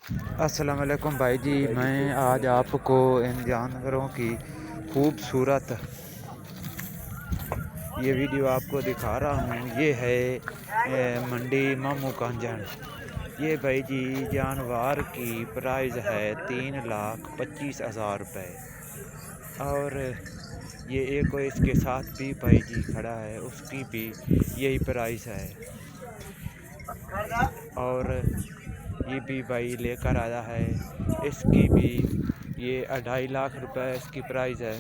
السلام علیکم بھائی جی، میں آج آپ کو ان جانوروں کی خوبصورت یہ ویڈیو آپ کو دکھا رہا ہوں۔ یہ ہے منڈی مامو کانجن۔ یہ بھائی جی جانور کی پرائز ہے 3,25,000 روپے، اور یہ ایک اس کے ساتھ بھی بھائی جی کھڑا ہے، اس کی بھی یہی پرائز ہے، اور یہ بھی بھائی لے کر آیا ہے، اس کی بھی یہ 2.5 لاکھ روپے اس کی پرائز ہے،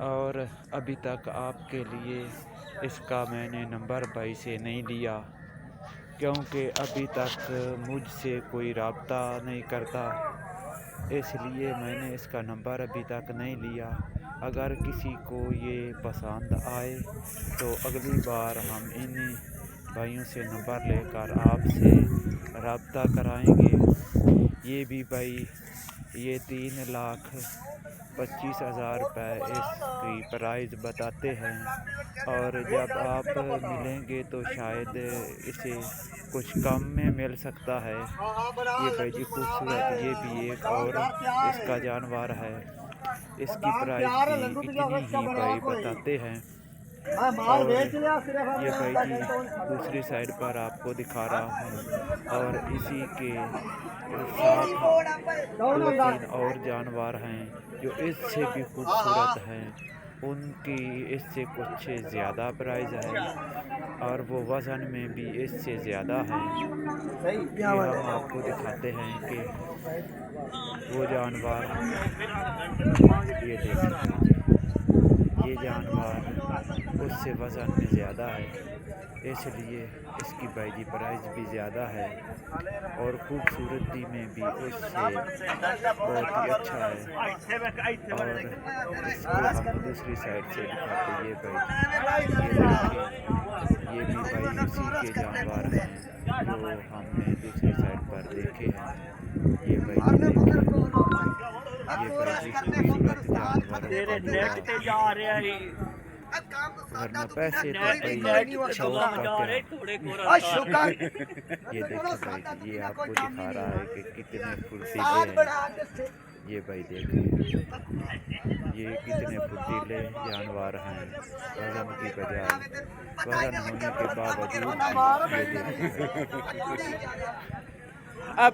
اور ابھی تک آپ کے لیے اس کا میں نے نمبر بھائی سے نہیں لیا، کیونکہ ابھی تک مجھ سے کوئی رابطہ نہیں کرتا، اس لیے میں نے اس کا نمبر ابھی تک نہیں لیا۔ اگر کسی کو یہ پسند آئے تو اگلی بار ہم ان بھائیوں سے نمبر لے کر آپ سے رابطہ کرائیں گے۔ یہ بھی بھائی یہ 3,25,000 روپے اس کی پرائز بتاتے ہیں، اور جب آپ ملیں گے تو شاید اسے کچھ کم میں مل سکتا ہے۔ یہ بھائی جی خوبصورت یہ بھی ایک اور اس کا جانور ہے، اس کی پرائز بھی اتنی ہی بھائی بتاتے ہیں، اور یہ بھائی جی دوسری سائڈ پر آپ کو دکھا رہا ہوں، اور اسی کے ساتھ 2-3 اور جانور ہیں جو اس سے بھی خوبصورت ہیں، ان کی اس سے کچھ زیادہ پرائز ہے، اور وہ وزن میں بھی اس سے زیادہ ہیں۔ یہ ہم آپ کو دکھاتے ہیں کہ وہ جانور یہ دیکھیں بھائی جی، یہ جانور اس سے وزن میں زیادہ ہے، اس لیے اس کی بھائی جی پرائز بھی زیادہ ہے، اور خوبصورتی میں بھی اس سے بہت ہی اچھا ہے۔ اور اس کو ہم دوسری سائڈ سے دکھاتے، یہ بھائی جی یہ دیکھیں، یہ بھی بھائی اسی کے جانور ہیں جو ہم نے دوسری سائڈ پر دیکھے ہیں۔ یہ بھائی جی دیکھیں، یہ بھائی جی خوبصورت جانوروں کا جوڑا، ورنہ پیسے تو بھائی شوق کا کیا۔ یہ دیکھیں بھائی جی یہ آپ کو دکھا رہا ہے کہ کتنے پھرتیلے ہیں، یہ بھائی دیکھیں یہ کتنے پھرتیلے جانور ہیں، وزن کی بجائے وزن ہونے کے باوجود بھی یہ دیکھیں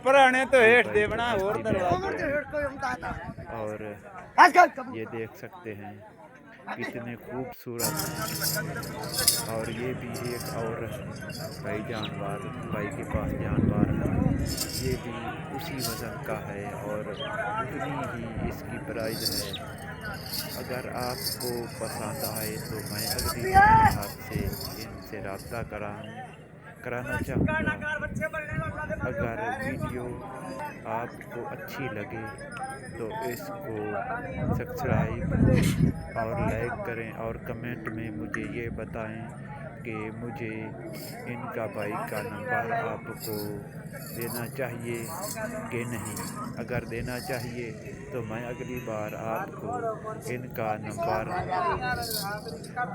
پرانے تو یہ ہیٹ بھائی دے جو بنا اور مستی میں آ دروازہ گیا ہے، اور یہ دیکھ سکتے ہیں کتنے خوبصورت ہیں۔ اور یہ بھی ایک اور بھائی جانور بھائی کے پاس جانور ہے، یہ بھی اسی وزن کا ہے اور اتنی ہی اس کی پرائز ہے۔ اگر آپ کو پسند آئے تو میں اگلی بار آپ سے ان سے رابطہ کرانا چاہوں گا۔ اگر ویڈیو آپ کو اچھی لگے تو اس کو سبسکرائب اور لائک کریں، اور کمنٹ میں مجھے یہ بتائیں کہ مجھے ان کا بائک کا نمبر آپ کو دینا چاہیے کہ نہیں۔ اگر دینا چاہیے تو میں اگلی بار آپ کو ان کا نمبر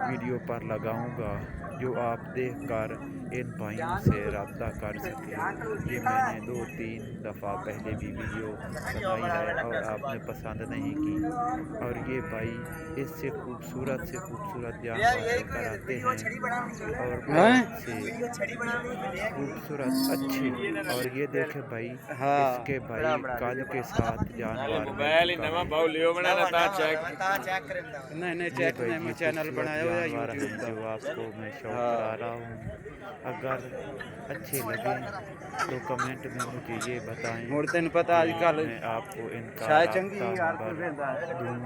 ویڈیو پر لگاؤں گا، جو آپ دیکھ کر ان بھائیوں سے رابطہ کر سکیں۔ یہ میں نے 2-3 دفعہ پہلے بھی ویڈیو بنائی ہے اور آپ نے پسند نہیں کی، اور یہ بھائی اس سے خوبصورت جانور لے کر آتے ہیں، اور بہت سے خوبصورت اچھے۔ اور یہ دیکھیں بھائی اس کے بھائی قد کے ساتھ جانور مل چکا ہے۔ یہ بھائی جی خوبصورت جانور ہیں جو آپ کو میں شوق کرا رہا ہوں۔ اگر اچھے لگیں تو کمنٹ میں مجھے یہ بتائیں کہ میں آپ کو ان کا رابطہ نمبر دوں۔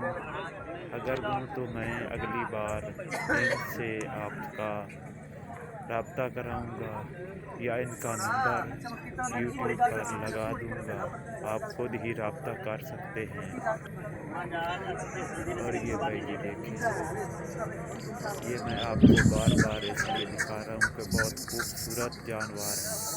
اگر دوں تو میں اگلی بار ان سے آپ کا رابطہ کراؤں گا، یا ان کا نمبر یوٹیوب پر لگا دوں گا، آپ خود ہی رابطہ کر سکتے ہیں۔ اور یہ بھائی جی دیکھیں، یہ میں آپ کو بار بار اس لیے دکھا رہا ہوں کہ بہت خوبصورت جانور ہیں۔